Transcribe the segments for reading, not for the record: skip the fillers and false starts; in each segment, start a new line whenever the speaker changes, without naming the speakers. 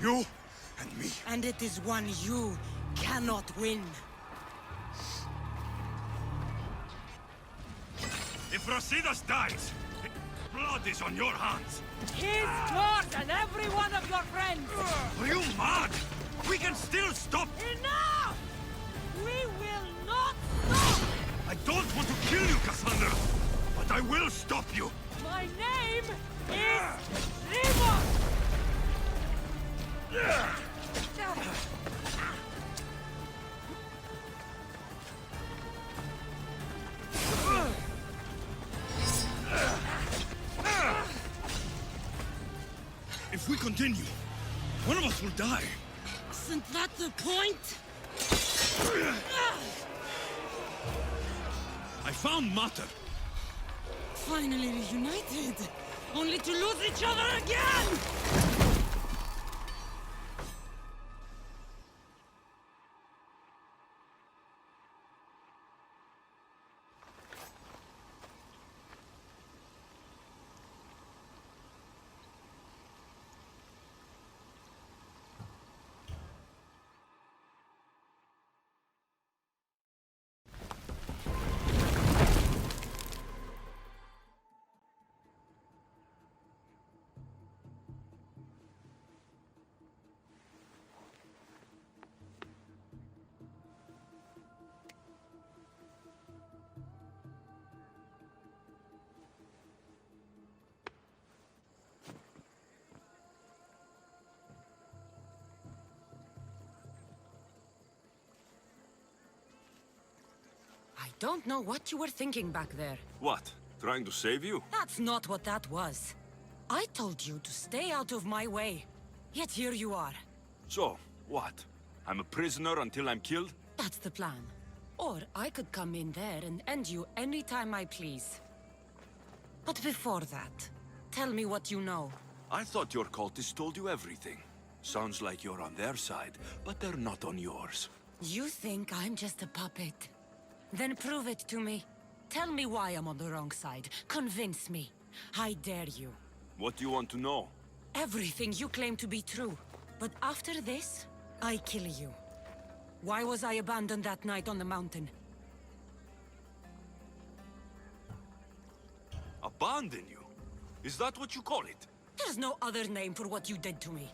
You and me.
And it is one you cannot win.
If Rosidas dies, blood is on your hands.
His, yours, and every one of your friends!
Are you mad? We can still stop.
Enough! We will not stop!
I don't want to kill you, Cassandra, but I will stop you.
My name is Rivos!
If we continue, one of us will die.
Isn't that the point?
I found Mater.
Finally reunited, only to lose each other again! I don't know what you were thinking back there.
What? Trying to save you?
That's not what that was. I told you to stay out of my way. Yet here you are.
So, what? I'm a prisoner until I'm killed?
That's the plan. Or I could come in there and end you anytime I please. But before that, tell me what you know.
I thought your cultists told you everything. Sounds like you're on their side, but they're not on yours.
You think I'm just a puppet? Then prove it to me. Tell me why I'm on the wrong side. Convince me. I dare you.
What do you want to know?
Everything you claim to be true. But after this, I kill you. Why was I abandoned that night on the mountain?
Abandon you? Is that what you call it?
There's no other name for what you did to me.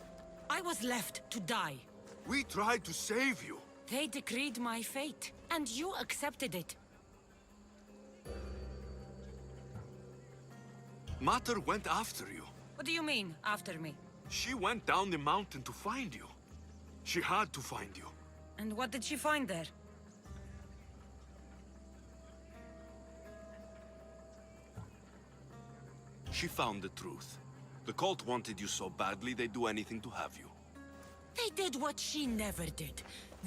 I was left to die.
We tried to save you.
They decreed my fate, and you accepted it.
Mater went after you.
What do you mean, after me?
She went down the mountain to find you. She had to find you.
And what did she find there?
She found the truth. The cult wanted you so badly they'd do anything to have you.
They did what she never did.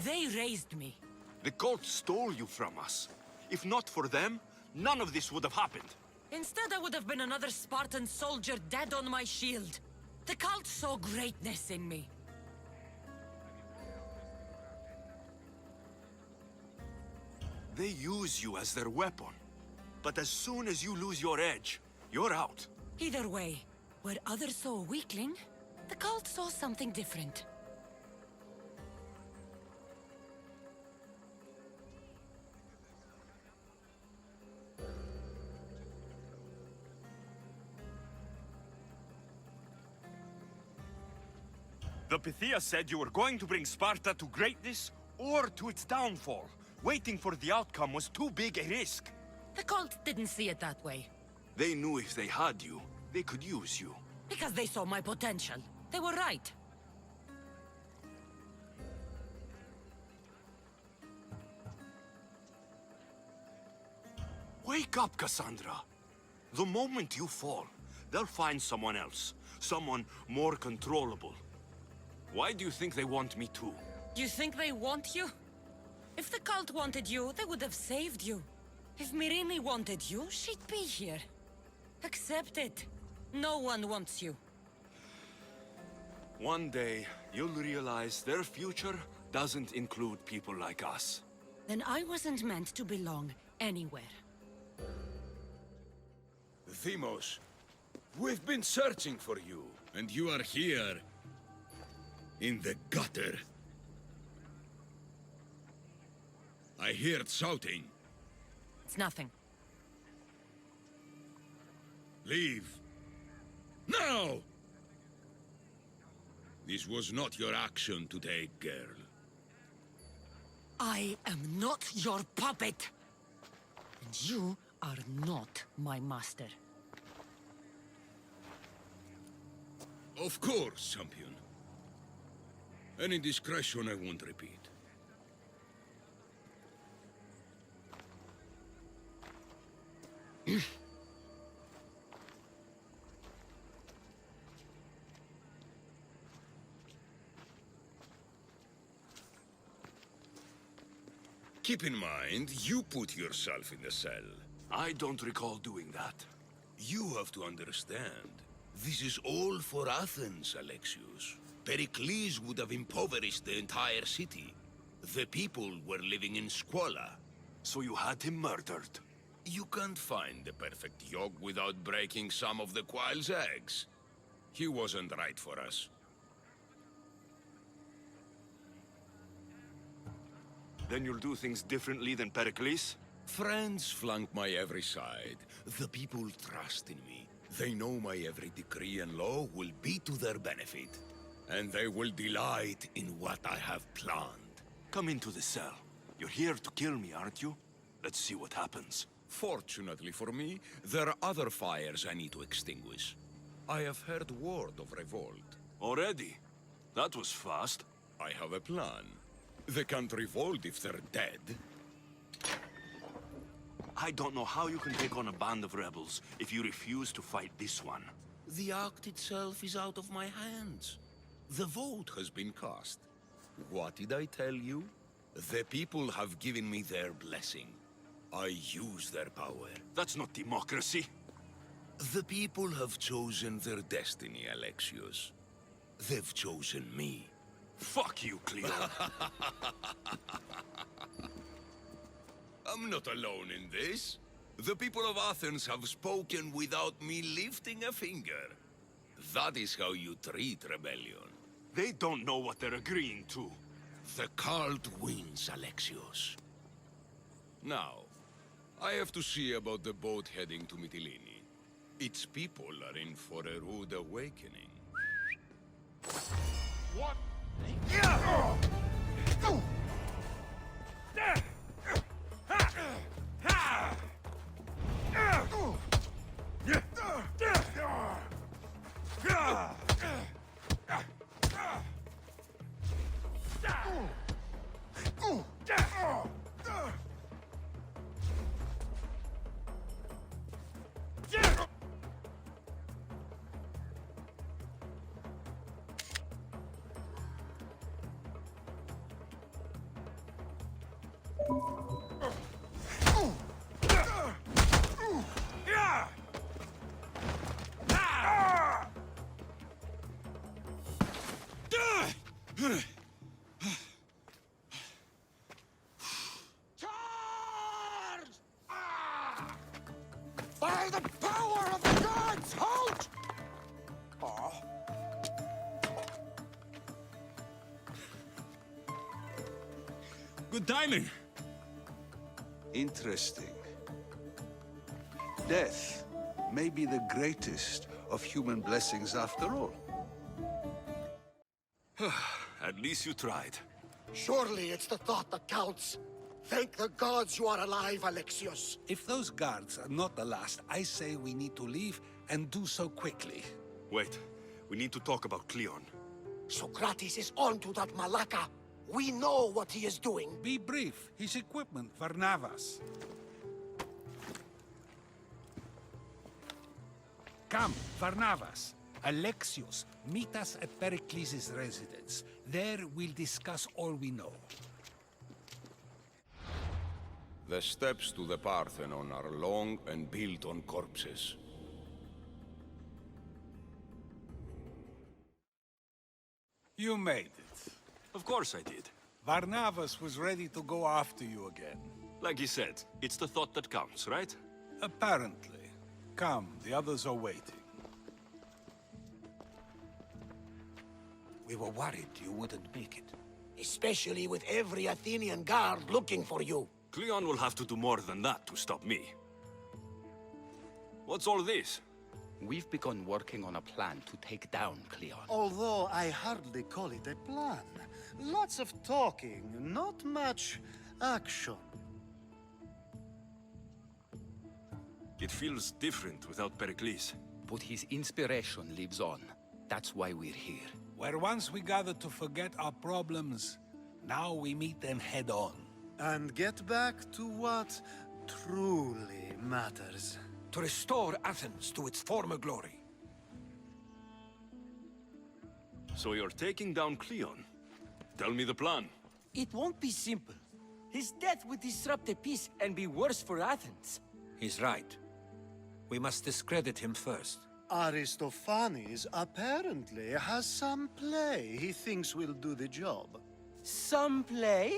They raised me.
The cult stole you from us. If not for them, none of this would have happened.
Instead, I would have been another Spartan soldier dead on my shield. The cult saw greatness in me.
They use you as their weapon. But as soon as you lose your edge, you're out.
Either way, where others saw a weakling, the cult saw something different.
The Pythia said you were going to bring Sparta to greatness or to its downfall. Waiting for the outcome was too big a risk.
The cult didn't see it that way.
They knew if they had you, they could use you.
Because they saw my potential. They were right.
Wake up, Cassandra. The moment you fall, they'll find someone else. Someone more controllable. Why do you think they want me too?
You think they want you? If the cult wanted you, they would have saved you. If Myrini wanted you, she'd be here. Accept it. No one wants you.
One day, you'll realize their future doesn't include people like us.
Then I wasn't meant to belong anywhere.
Themos, we've been searching for you, and you are here. In the gutter. I heard shouting.
It's nothing.
Leave. Now! This was not your action to take, girl.
I am not your puppet. And you are not my master.
Of course, champion. Any indiscretion I won't repeat. Keep in mind, you put yourself in the cell.
I don't recall doing that.
You have to understand. This is all for Athens, Alexios. Pericles would have impoverished the entire city. The people were living in squalor.
So you had him murdered?
You can't find the perfect yolk without breaking some of the quail's eggs. He wasn't right for us.
Then you'll do things differently than Pericles?
Friends flank my every side. The people trust in me. They know my every decree and law will be to their benefit. And they will delight in what I have planned.
Come into the cell. You're here to kill me, aren't you? Let's see what happens.
Fortunately for me, there are other fires I need to extinguish. I have heard word of revolt.
Already? That was fast.
I have a plan. They can't revolt if they're dead.
I don't know how you can take on a band of rebels if you refuse to fight this one.
The act itself is out of my hands. The vote has been cast. What did I tell you? The people have given me their blessing. I use their power.
That's not democracy.
The people have chosen their destiny, Alexios. They've chosen me.
Fuck you, Cleon.
I'm not alone in this. The people of Athens have spoken without me lifting a finger. That is how you treat rebellion.
They don't know what they're agreeing to.
The cult wins, Alexios. Now, I have to see about the boat heading to Mytilene. Its people are in for a rude awakening.
What? Charge! By the power of the gods, halt!
Good timing.
Interesting. Death may be the greatest of human blessings after all.
At least you tried.
Surely it's the thought that counts. Thank the gods you are alive, Alexios.
If those guards are not the last, I say we need to leave and do so quickly.
Wait, we need to talk about Cleon.
Socrates is onto that Malaka. We know what he is doing.
Be brief. His equipment, Varnavas. Come, Varnavas. Alexios, meet us at Pericles' residence. There we'll discuss all we know.
The steps to the Parthenon are long and built on corpses.
You made it.
Of course I did.
Varnavas was ready to go after you again.
Like you said, it's the thought that counts, right?
Apparently. Come, the others are waiting. We were worried you wouldn't make it.
Especially with every Athenian guard looking for you.
Cleon will have to do more than that to stop me. What's all this?
We've begun working on a plan to take down Cleon.
Although I hardly call it a plan. Lots of talking, not much action.
It feels different without Pericles.
But his inspiration lives on. That's why we're here.
Where once we gathered to forget our problems, now we meet them head on.
And get back to what truly matters.
To restore Athens to its former glory.
So you're taking down Cleon? Tell me the plan.
It won't be simple. His death would disrupt the peace and be worse for Athens.
He's right. We must discredit him first.
Aristophanes apparently has some play he thinks will do the job.
Some play?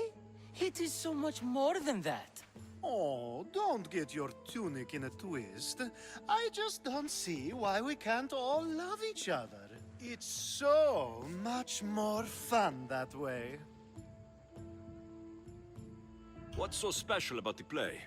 It is so much more than that.
Oh, don't get your tunic in a twist. I just don't see why we can't all love each other. It's so much more fun that way.
What's so special about the play?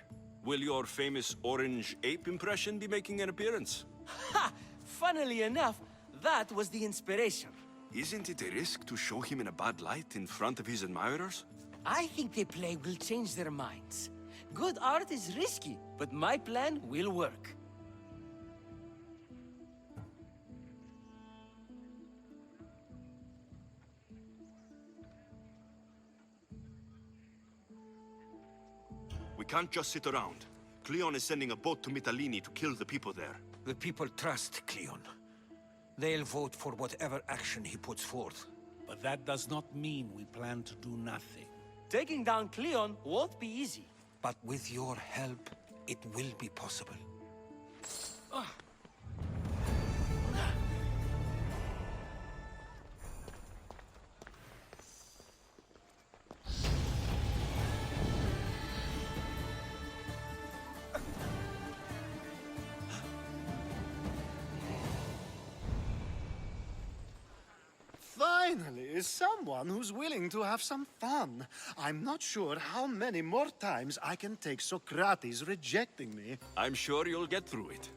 Will your famous orange ape impression be making an appearance?
Ha! Funnily enough, that was the inspiration.
Isn't it a risk to show him in a bad light in front of his admirers?
I think the play will change their minds. Good art is risky, but my plan will work.
We can't just sit around. Cleon is sending a boat to Mytilene to kill the people there.
The people trust Cleon. They'll vote for whatever action he puts forth.
But that does not mean we plan to do nothing.
Taking down Cleon won't be easy.
But with your help, it will be possible.
Finally, someone who's willing to have some fun. I'm not sure how many more times I can take Socrates rejecting me.
I'm sure you'll get through it.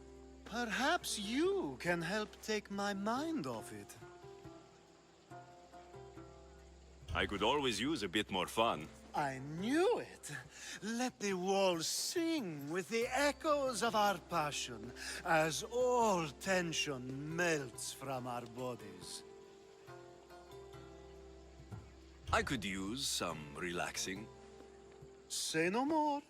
Perhaps you can help take my mind off it.
I could always use a bit more fun.
I knew it. Let the walls sing with the echoes of our passion as all tension melts from our bodies.
I could use some relaxing.
Say no more.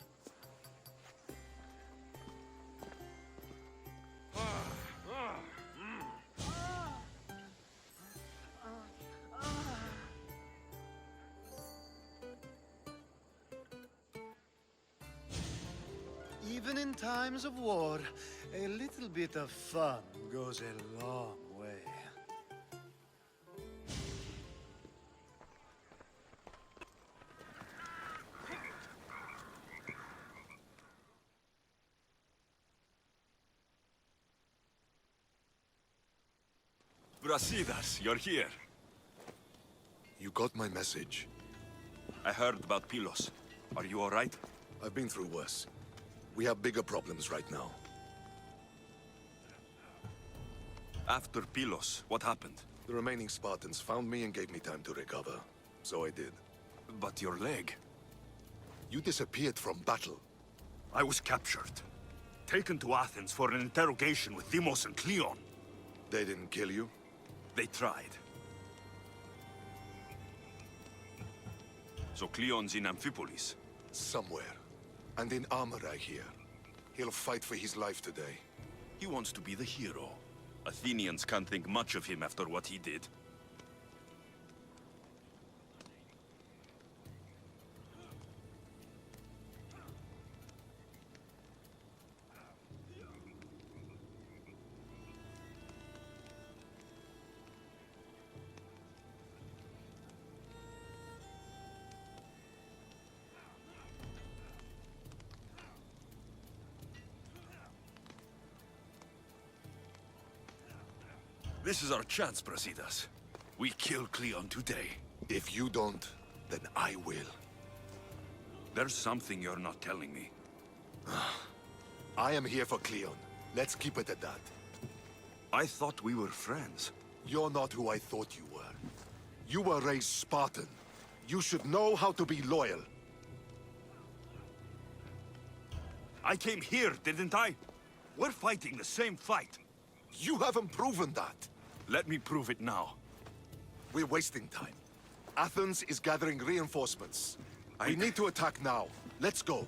Even in times of war, a little bit of fun goes a long way.
Brasidas, you're here.
You got my message.
I heard about Pylos. Are you all right?
I've been through worse. We have bigger problems right now.
After Pylos, what happened?
The remaining Spartans found me and gave me time to recover. So I did.
But your leg?
You disappeared from battle.
I was captured. Taken to Athens for an interrogation with Deimos and Cleon.
They didn't kill you?
They tried. So Cleon's in Amphipolis.
Somewhere. And in armor, I hear. He'll fight for his life today.
He wants to be the hero. Athenians can't think much of him after what he did. This is our chance, Brasidas. We kill Cleon today.
If you don't, then I will.
There's something you're not telling me.
I am here for Cleon. Let's keep it at that.
I thought we were friends.
You're not who I thought you were. You were raised Spartan. You should know how to be loyal.
I came here, didn't I? We're fighting the same fight.
You haven't proven that.
Let me prove it now.
We're wasting time. Athens is gathering reinforcements. We need to attack now. Let's go.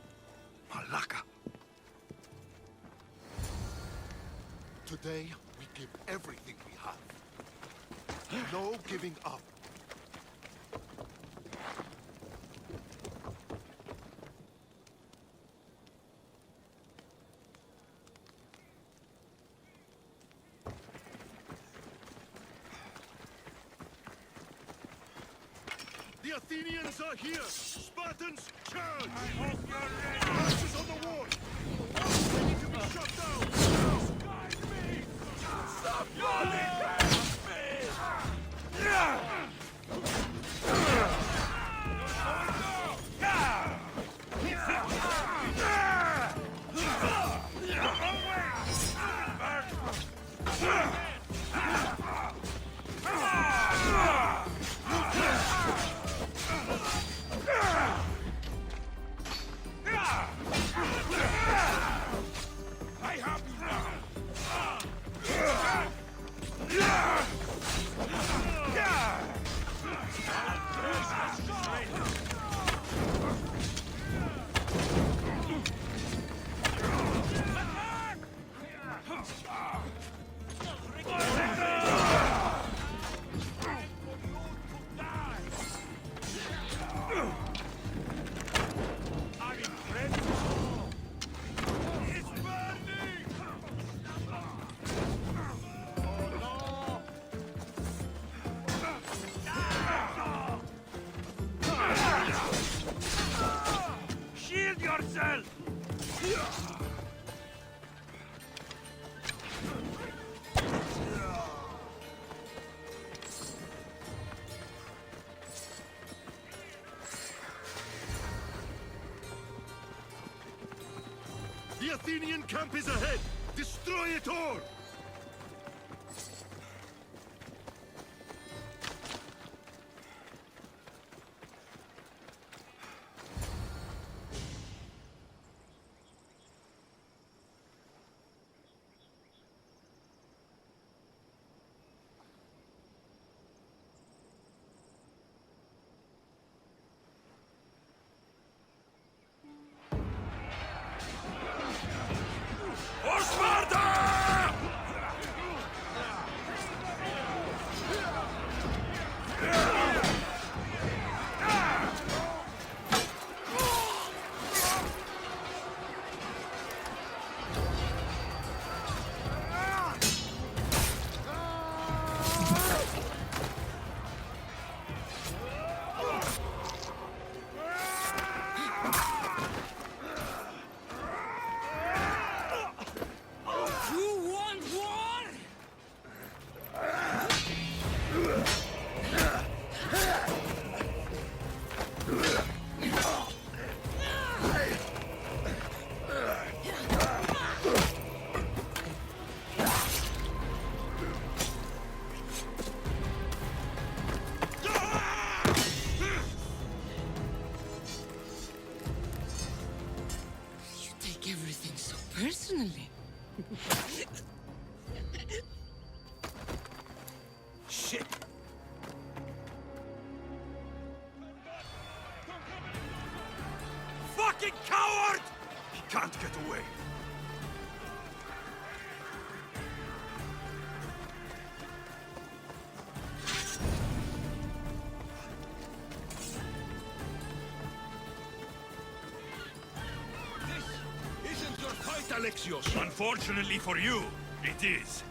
Malaka.
Today, we give everything we have. No giving up.
The Athenians are here! Spartans, charge! I hope you're ready! Marches on the wall! Ready to be shot down! Guide me! Stop yawning! The Athenian camp is ahead! Destroy it all!
Everything so personally.
Shit!
Fucking coward! He can't get away.
Alexios.
Unfortunately for you, it is.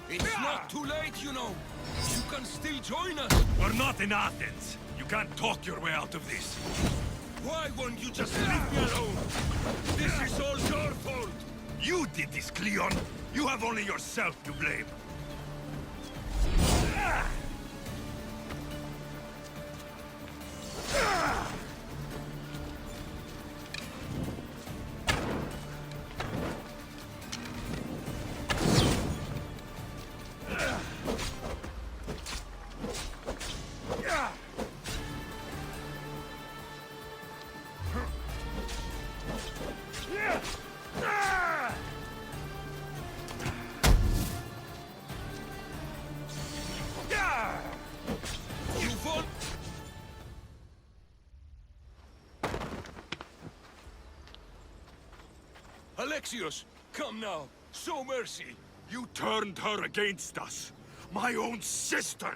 It's not too late, you know. You can still join us.
We're not in Athens. You can't talk your way out of this.
Why won't you just leave me alone? This is all your fault.
You did this, Cleon. You have only yourself to blame. Alexios, come now. Show mercy. You turned her against us. My own sister.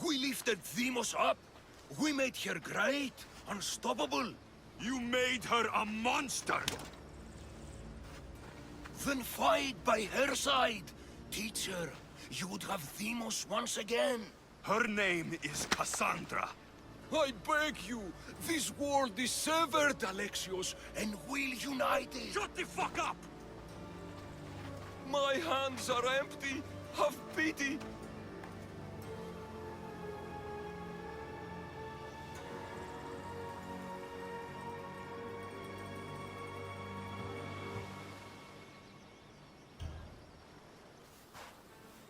We lifted Demos up. We made her great, unstoppable.
You made her a monster.
Then fight by her side. Teach her. You would have Demos once again.
Her name is Cassandra.
I beg you. This world is severed, Alexios, and we'll unite it.
Shut the fuck up!
My hands are empty. Have pity.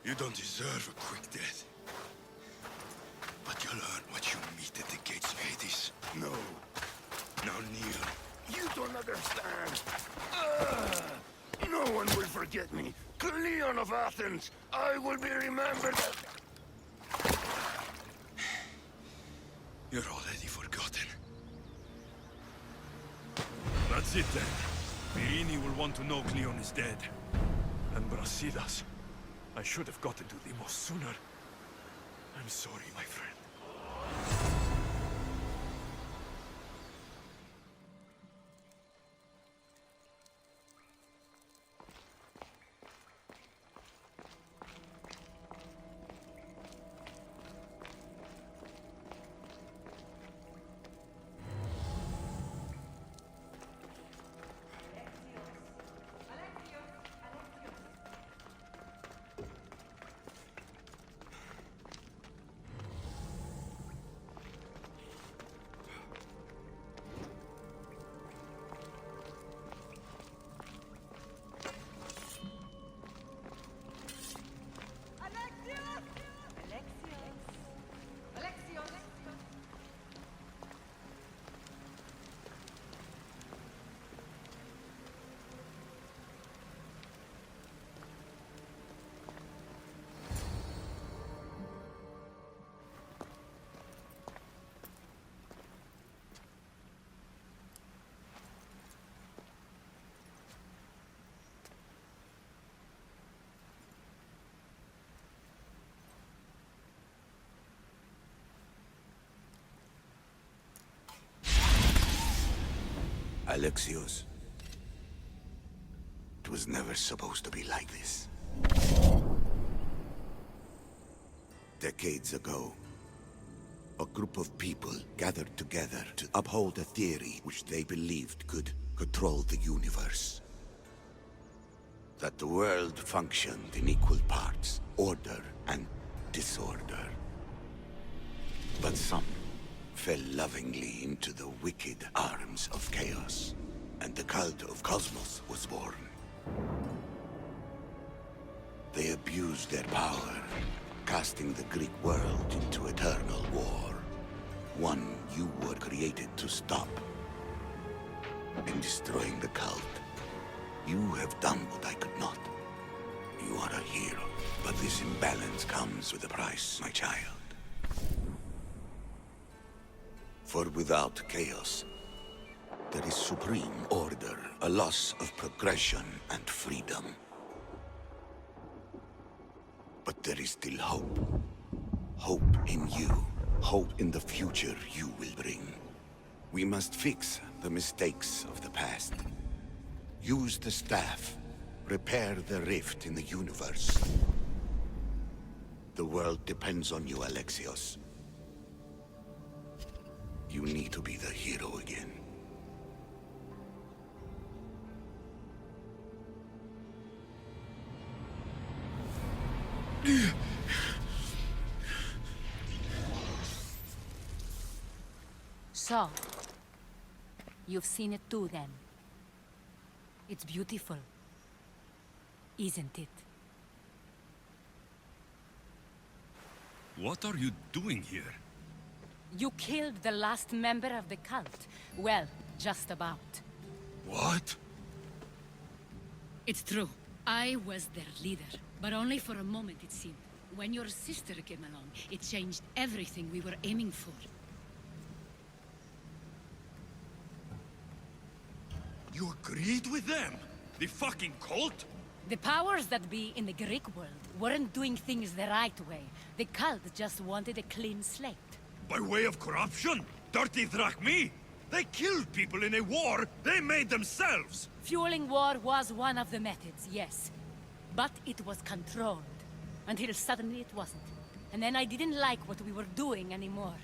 You don't deserve a quick death. But you'll learn what you meet at the gates of Hades. No. Now kneel.
You don't understand.
No one will forget me. Cleon of Athens. I will be remembered. You're already forgotten. That's it then. Myrrine will want to know Cleon is dead. And Brasidas. I should have gotten to Demos sooner. I'm sorry, my friend.
Alexios. It was never supposed to be like this. Decades ago, a group of people gathered together to uphold a theory which they believed could control the universe. That the world functioned in equal parts, order and disorder. But some fell lovingly into the wicked arms of chaos, and the cult of Cosmos was born. They abused their power, casting the Greek world into eternal war. One you were created to stop. In destroying the cult, you have done what I could not. You are a hero, but this imbalance comes with a price, my child. For without chaos, there is supreme order, a loss of progression and freedom. But there is still hope. Hope in you. Hope in the future you will bring. We must fix the mistakes of the past. Use the staff. Repair the rift in the universe. The world depends on you, Alexios. You need to be the hero again.
So, you've seen it too, then. It's beautiful, isn't it?
What are you doing here?
You killed the last member of the cult. Well, just about.
What?
It's true. I was their leader, but only for a moment, it seemed. When your sister came along, it changed everything we were aiming for.
You agreed with them? The fucking cult?
The powers that be in the Greek world weren't doing things the right way. The cult just wanted a clean slate.
By way of corruption? Dirty drachmi? They killed people in a war they made themselves!
Fueling war was one of the methods, yes. But it was controlled. Until suddenly it wasn't. And then I didn't like what we were doing anymore.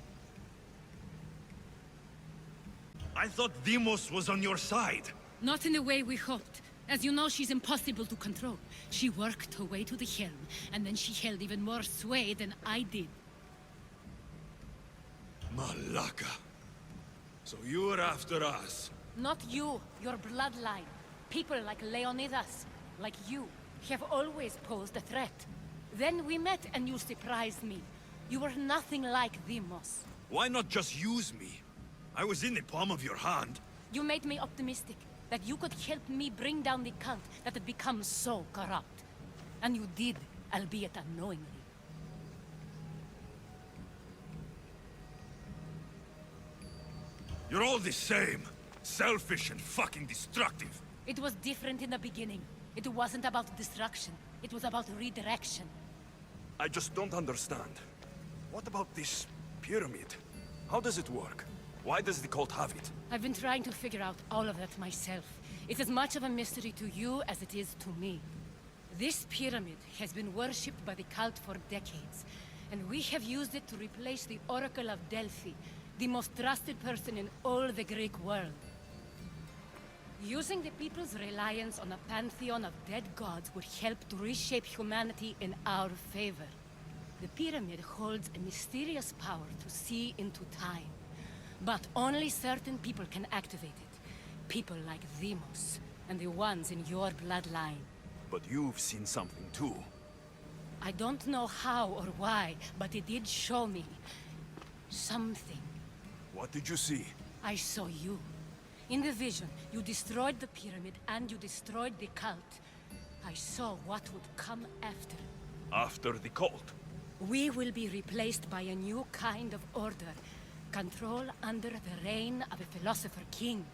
I thought Demos was on your side.
Not in the way we hoped. As you know, she's impossible to control. She worked her way to the helm, and then she held even more sway than I did.
Malaka. So you were after us?
Not you, your bloodline. People like Leonidas, like you, have always posed a threat. Then we met and you surprised me. You were nothing like Demos.
Why not just use me? I was in the palm of your hand.
You made me optimistic, that you could help me bring down the cult that had become so corrupt. And you did, albeit unknowingly.
You're all the same. Selfish and fucking destructive.
It was different in the beginning. It wasn't about destruction. It was about redirection.
I just don't understand. What about this pyramid? How does it work? Why does the cult have it?
I've been trying to figure out all of that myself. It's as much of a mystery to you as it is to me. This pyramid has been worshipped by the cult for decades, and we have used it to replace the Oracle of Delphi, the most trusted person in all the Greek world. Using the people's reliance on a pantheon of dead gods would help to reshape humanity in our favor. The pyramid holds a mysterious power to see into time. But only certain people can activate it. People like Demos, and the ones in your bloodline.
But you've seen something too.
I don't know how or why, but it did show me something.
What did you see?
I saw you. In the vision, you destroyed the pyramid and you destroyed the cult. I saw what would come after.
After the cult?
We will be replaced by a new kind of order. Control under the reign of a philosopher king.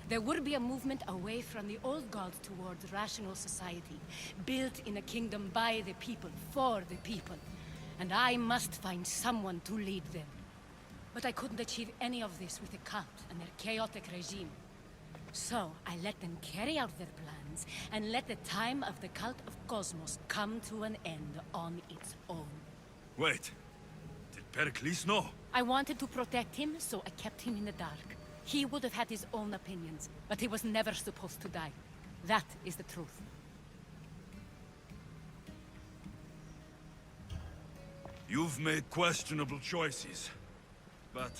There would be a movement away from the old gods towards rational society, built in a kingdom by the people, for the people. And I must find someone to lead them. But I couldn't achieve any of this with the cult and their chaotic regime. So I let them carry out their plans, and let the time of the cult of Cosmos come to an end on its own.
Wait. Did Pericles know?
I wanted to protect him, so I kept him in the dark. He would have had his own opinions, but he was never supposed to die. That is the truth.
You've made questionable choices. But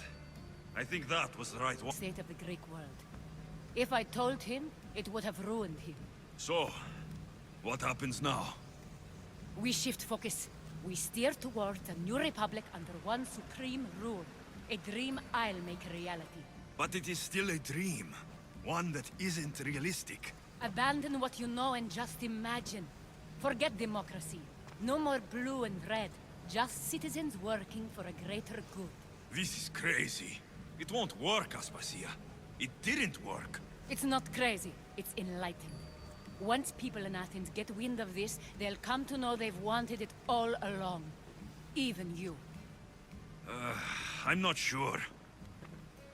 I think that was the right one.
State of the Greek world. If I told him, it would have ruined him.
So, what happens now?
We shift focus. We steer towards a new republic under one supreme rule. A dream I'll make a reality.
But it is still a dream. One that isn't realistic.
Abandon what you know and just imagine. Forget democracy. No more blue and red. Just citizens working for a greater good.
This is crazy. It won't work, Aspasia. It didn't work.
It's not crazy. It's enlightened. Once people in Athens get wind of this, they'll come to know they've wanted it all along. Even you.
I'm not sure.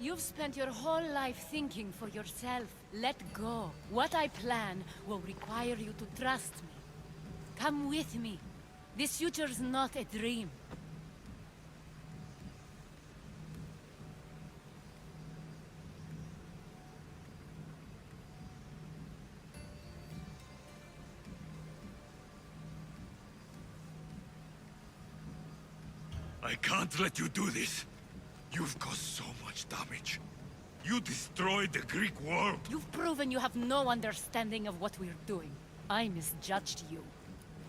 You've spent your whole life thinking for yourself. Let go. What I plan will require you to trust me. Come with me. This future's not a dream.
I can't let you do this. You've caused so much damage. You destroyed the Greek world.
You've proven you have no understanding of what we're doing. I misjudged you.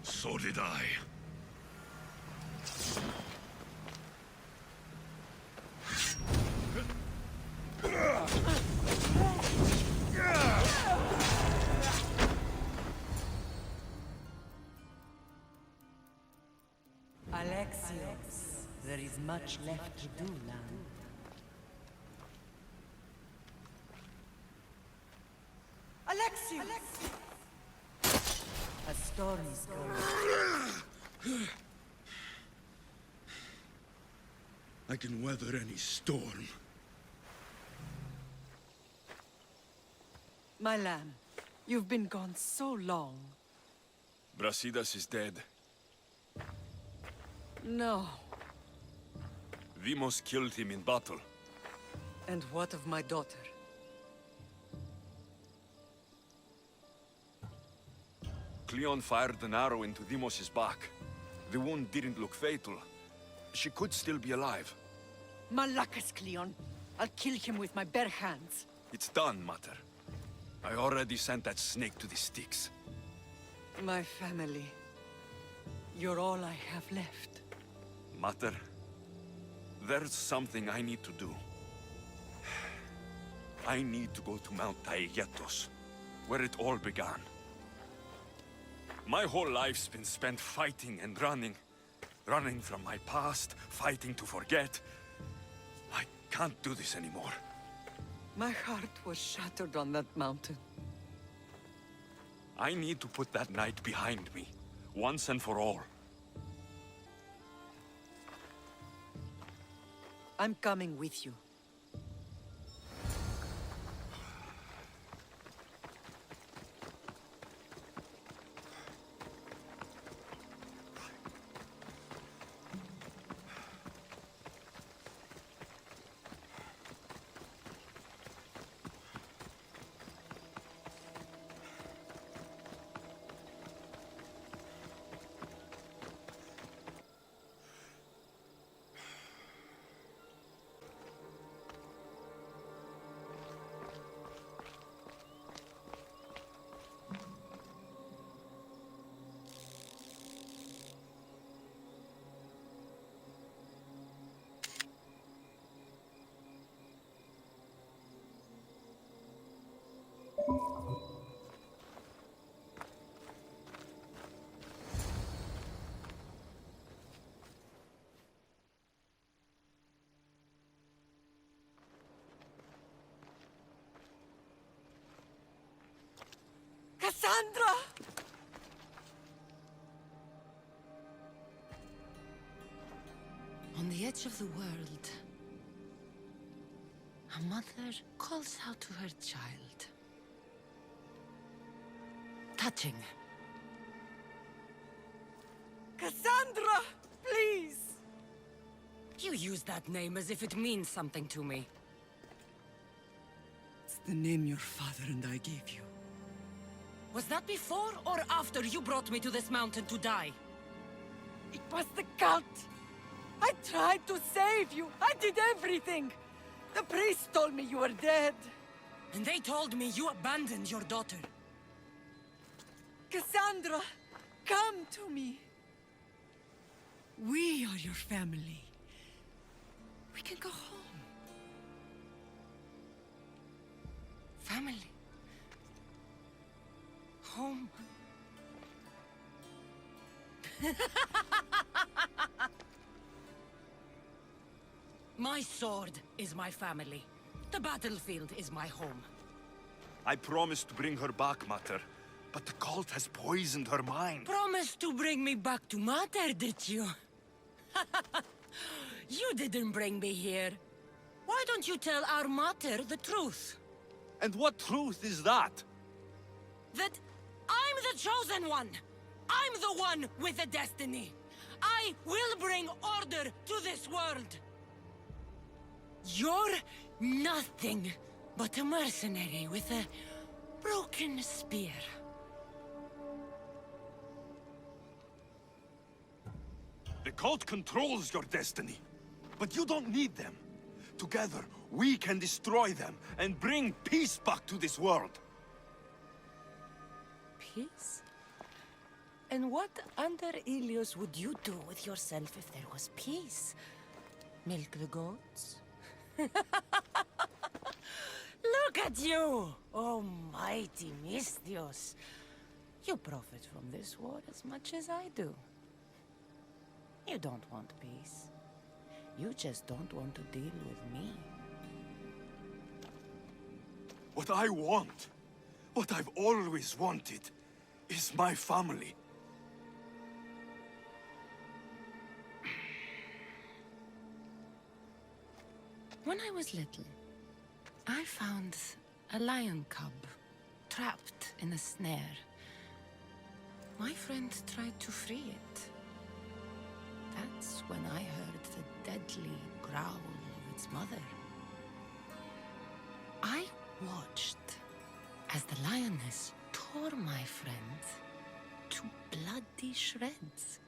So did I.
Alexios, there is much left to do now. storm is coming.
I can weather any storm.
My lamb, you've been gone so long.
Brasidas is dead.
No.
Vimos killed him in battle.
And what of my daughter?
Cleon fired an arrow into Dimos' back. The wound didn't look fatal. She could still be alive.
Malakas, Cleon. I'll kill him with my bare hands.
It's done, Mater. I already sent that snake to the Styx.
My family. You're all I have left.
Mater, there's something I need to do. I need to go to Mount Taygetos, where it all began. My whole life's been spent fighting and running. Running from my past, fighting to forget. I can't do this anymore.
My heart was shattered on that mountain.
I need to put that night behind me, once and for all.
I'm coming with you. Cassandra!
On the edge of the world, a mother calls out to her child. Touching.
Cassandra! Please!
You use that name as if it means something to me.
It's the name your father and I gave you.
Was that before or after you brought me to this mountain to die?
It was the cult! I tried to save you! I did everything! The priest told me you were dead!
And they told me you abandoned your daughter.
Cassandra! Come to me! We are your family. We can go home.
Family. Home. My sword is my family. The battlefield is my home.
I promised to bring her back, Mater, but the cult has poisoned her mind.
Promised to bring me back to Mater, did you? You didn't bring me here. Why don't you tell our Mater the truth?
And what truth is that?
That I'm the chosen one! I'm the one with the destiny! I will bring order to this world! You're nothing but a mercenary with a broken spear.
The cult controls your destiny, but you don't need them. Together, we can destroy them and bring peace back to this world.
Peace? And what under Ilios would you do with yourself if there was peace? Milk the goats? Look at you! Oh, mighty Misthios. You profit from this war as much as I do. You don't want peace. You just don't want to deal with me.
What I want, what I've always wanted, is my family.
When I was little, I found a lion cub trapped in a snare. My friend tried to free it. That's when I heard the deadly growl of its mother. I watched as the lioness tore my friend to bloody shreds.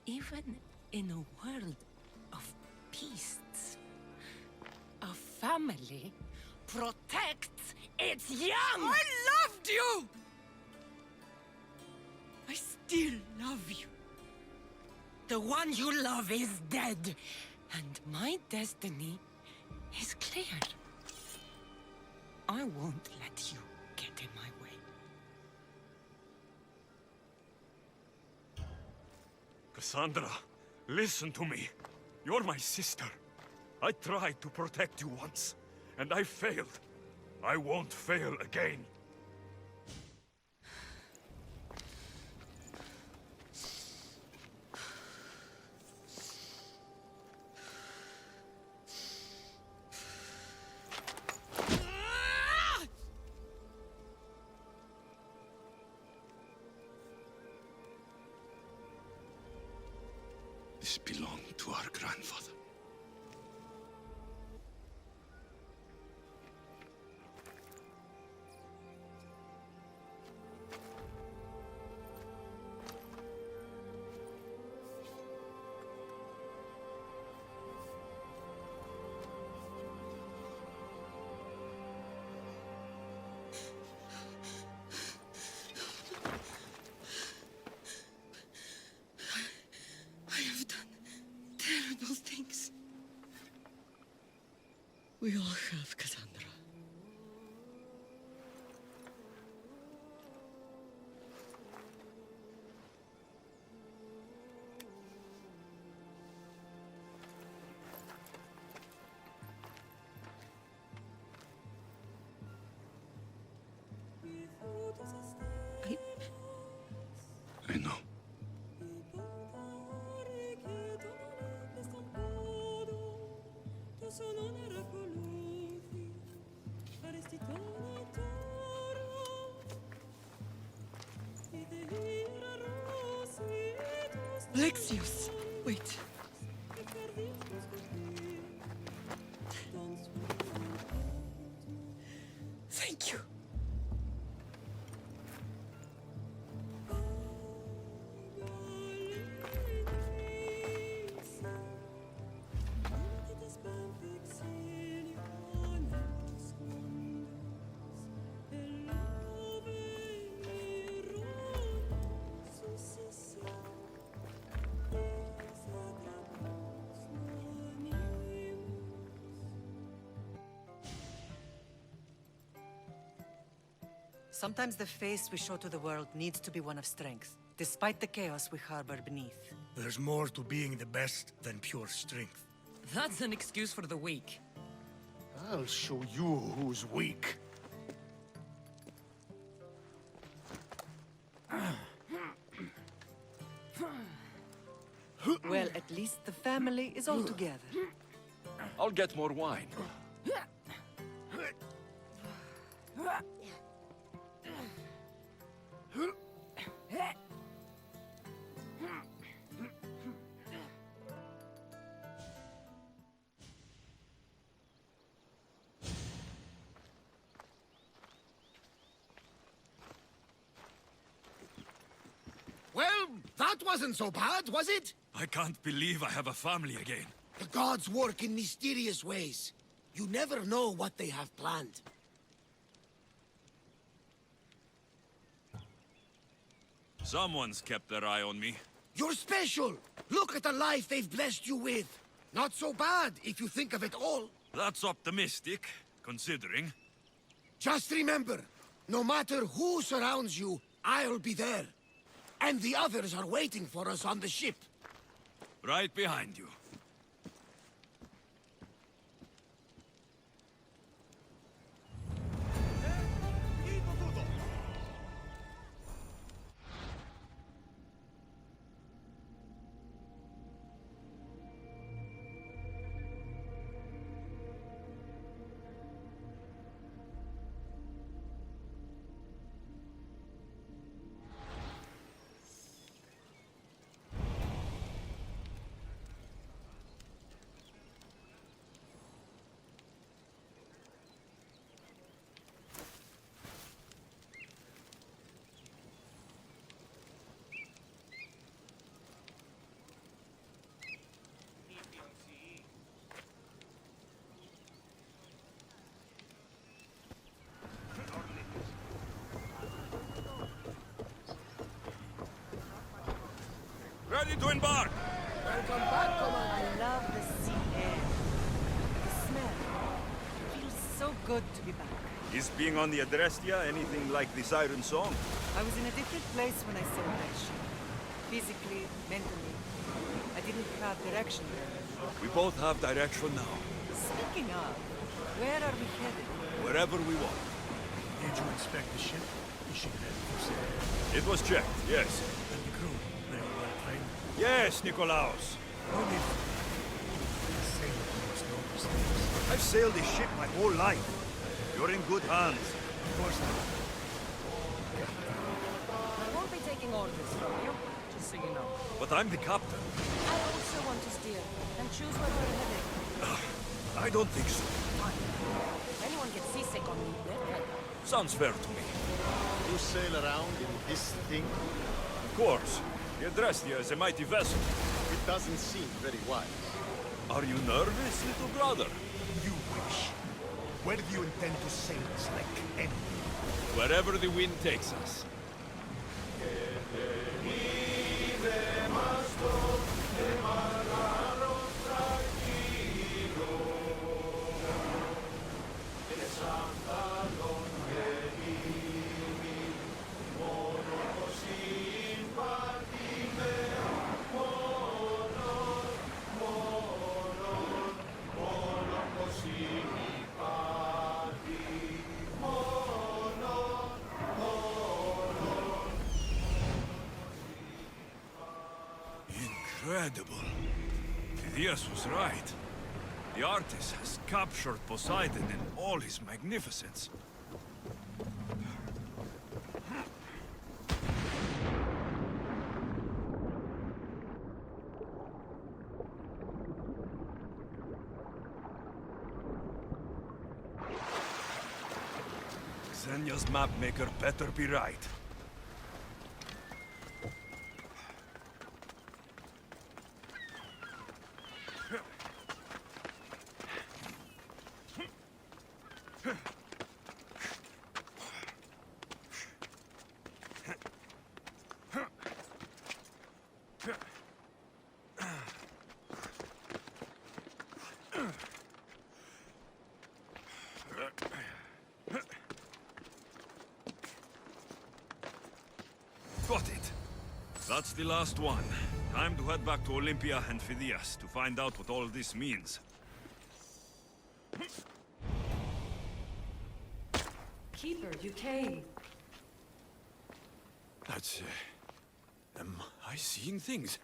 Even in a world of beasts, a family protects its young!
I loved you! I still love you.
The one you love is dead, and my destiny is clear. I won't let you get in my way.
Cassandra, listen to me. You're my sister. I tried to protect you once, and I failed. I won't fail again.
This belonged to our grandfather.
I have done terrible things. We all have, Cassandra.
I know.
Alexios, wait. Thank you.
Sometimes the face we show to the world needs to be one of strength, despite the chaos we harbor beneath.
There's more to being the best than pure strength.
That's an excuse for the weak.
I'll show you who's weak.
Well, at least the family is all together.
I'll get more wine.
Well, that wasn't so bad, was it?
I can't believe I have a family again.
The gods work in mysterious ways. You never know what they have planned.
Someone's kept their eye on me.
You're special! Look at the life they've blessed you with! Not so bad, if you think of it all.
That's optimistic, considering.
Just remember, no matter who surrounds you, I'll be there. And the others are waiting for us on the ship.
Right behind you. Ready to embark!
Welcome back, Commander. I love the sea air. The smell. It feels so good to be back.
Is being on the Odisseia anything like the Siren Song?
I was in a different place when I sailed that ship. Physically, mentally. I didn't have direction there.
We both have direction now.
Speaking of, where are we headed?
Wherever we want.
Did you inspect the ship? The ship ready for sail.
It was checked, yes.
And the crew, they were well trained.
Yes, Nikolaos.
No need for that. A sailor must know these things.
I've sailed this ship my whole life. You're in good hands.
Of course not.
I won't be taking orders from you, just so you know.
But I'm the captain.
I also want to steer and choose where we're headed.
I don't think so.
Fine. If anyone gets seasick on me, they're dead.
Sounds fair to me.
You sail around in this thing?
Of course. The Odisseia is a mighty vessel.
It doesn't seem very wise.
Are you nervous, little brother?
You wish. Where do you intend to sail us like anything?
Wherever the wind takes us. Incredible. Minhas was right. The artist has captured Poseidon in all his magnificence. Xenia's mapmaker better be right. Got it. That's the last one. Time to head back to Olympia and Phidias to find out what all this means.
Keeper, you came.
That's... am I seeing things?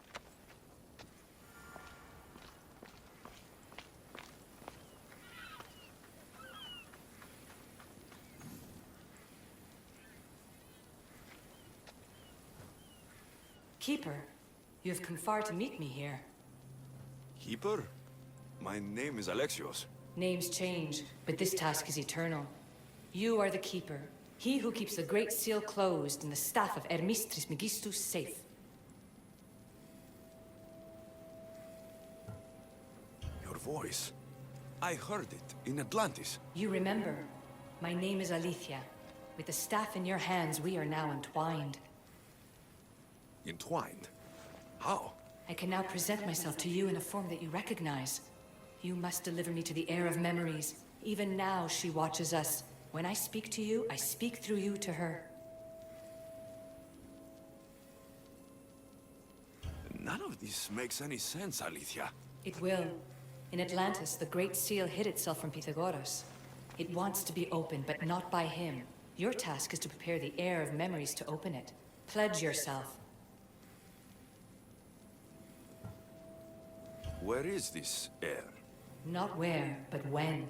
Keeper, you have come far to meet me here.
Keeper? My name is Alexios.
Names change, but this task is eternal. You are the Keeper, he who keeps the Great Seal closed and the staff of Hermes Trismegistus safe.
Your voice. I heard it in Atlantis.
You remember, my name is Alethea. With the staff in your hands, we are now entwined.
Entwined? How?
I can now present myself to you in a form that you recognize. You must deliver me to the heir of memories. Even now, she watches us. When I speak to you, I speak through you to her.
None of this makes any sense, Alethea.
It will. In Atlantis, the Great Seal hid itself from Pythagoras. It wants to be opened, but not by him. Your task is to prepare the heir of memories to open it. Pledge yourself.
Where is this heir?
Not where, but when.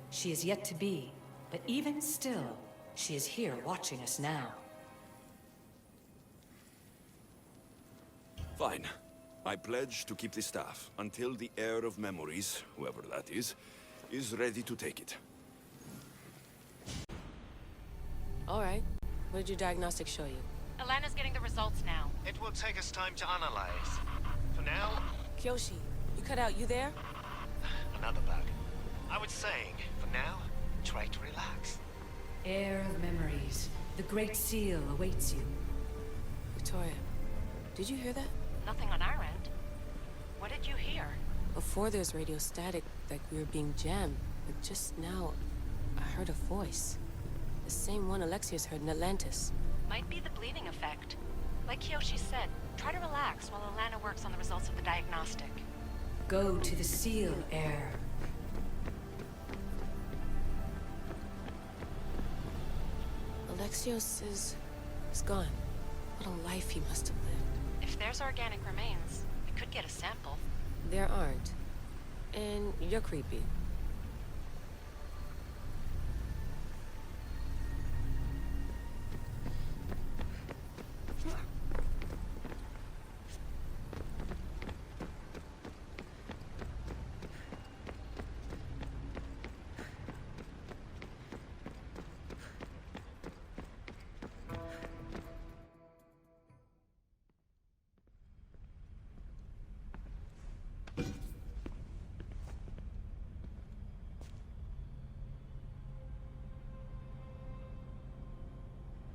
She is yet to be, but even still, she is here watching us now.
Fine. I pledge to keep the staff until the heir of memories, whoever that is ready to take it.
All right. What did your diagnostics show you?
Alana's getting the results now.
It will take us time to analyze. For now...
Kyoshi, you cut out. You there?
Another bug. I was saying, for now, try to relax.
Heir of memories. The Great Seal awaits you.
Victoria, did you hear that?
Nothing on our end. What did you hear?
Before there was radio static, like we were being jammed. But just now, I heard a voice. The same one Alexios heard in Atlantis.
Might be the bleeding effect. Like Kiyoshi said, try to relax while Alana works on the results of the diagnostic.
Go to the seal, heir.
Alexios is gone. What a life he must have lived.
If there's organic remains, we could get a sample.
There aren't. And you're creepy.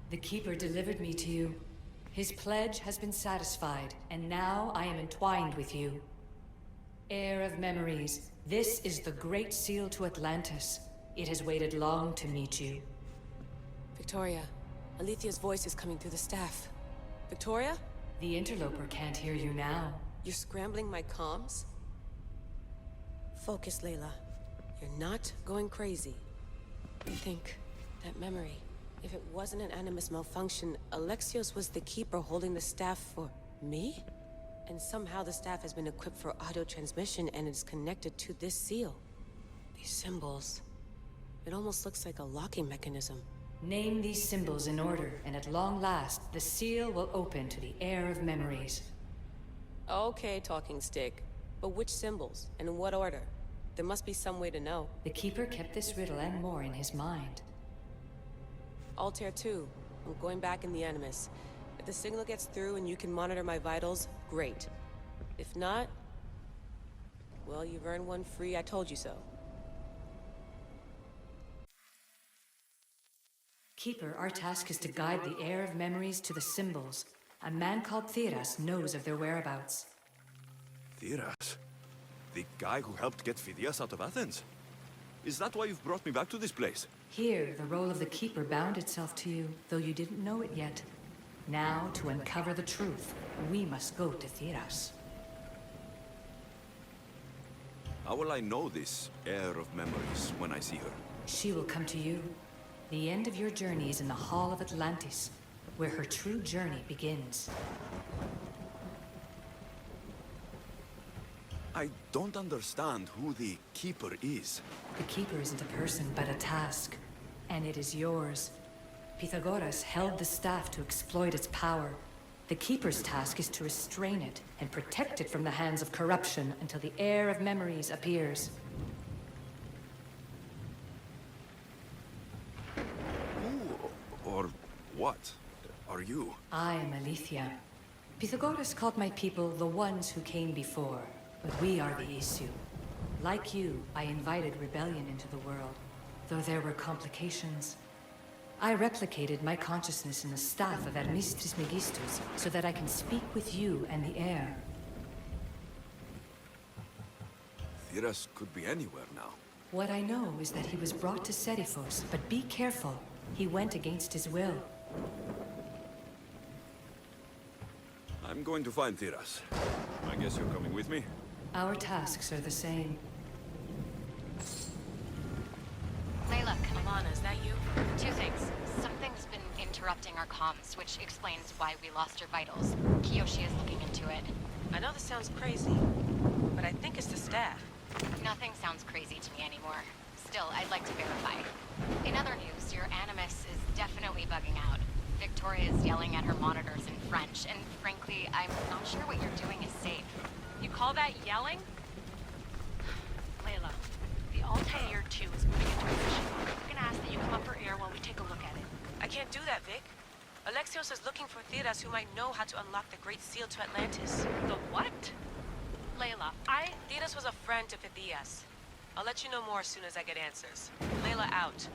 The Keeper delivered me to you. His pledge has been satisfied, and now I am entwined with you. Heir of memories, this is the Great Seal to Atlantis. It has waited long to meet you.
Victoria, Alethea's voice is coming through the staff. Victoria?
The interloper can't hear you now.
You're scrambling my comms? Focus, Layla. You're not going crazy. Think, that memory. If it wasn't an Animus malfunction, Alexios was the Keeper holding the staff for me? And somehow the staff has been equipped for auto-transmission and is connected to this seal. These symbols... It almost looks like a locking mechanism.
Name these symbols in order, and at long last, the seal will open to the Heir of Memories.
Okay, talking stick. But which symbols? And in what order? There must be some way to know.
The Keeper kept this riddle and more in his mind.
Altair 2. I'm going back in the Animus. If the signal gets through and you can monitor my vitals, great. If not... well, you've earned one free I told you so.
Keeper, our task is to guide the Heir of Memories to the symbols. A man called Theras knows of their whereabouts.
Theras? The guy who helped get Phidias out of Athens? Is that why you've brought me back to this place?
Here, the role of the Keeper bound itself to you, though you didn't know it yet. Now, to uncover the truth, we must go to Theras.
How will I know this Heir of Memories when I see her?
She will come to you. The end of your journey is in the Hall of Atlantis, where her true journey begins.
I don't understand who the Keeper is.
The Keeper isn't a person, but a task. And it is yours. Pythagoras held the staff to exploit its power. The Keeper's task is to restrain it and protect it from the hands of corruption until the Heir of Memories appears.
Who or what are you?
I am Aletheia. Pythagoras called my people the ones who came before, but we are the issue. Like you, I invited rebellion into the world, though there were complications. I replicated my consciousness in the staff of Hermistris Megistus so that I can speak with you and the heir.
Theras could be anywhere now.
What I know is that he was brought to Seriphos, but be careful. He went against his will.
I'm going to find Theras. I guess you're coming with me?
Our tasks are the same.
Layla,
Alana, is that you?
two things. Something's been interrupting our comms, which explains why we lost your vitals. Kiyoshi is looking into it.
I know this sounds crazy, but I think it's the staff.
Nothing sounds crazy to me anymore. Still, I'd like to verify. In other news, your Animus is definitely bugging out. Victoria is yelling at her monitors in French, and frankly, I'm not sure what you're doing is safe.
You call that yelling? Layla, the Altair 2 is moving into position. We're gonna ask that you come up for air while we take a look at it.
I can't do that, Vic. Alexios is looking for Theras who might know how to unlock the Great Seal to Atlantis.
The what? Layla,
Theras was a friend to Phidias. I'll let you know more as soon as I get answers. Layla out.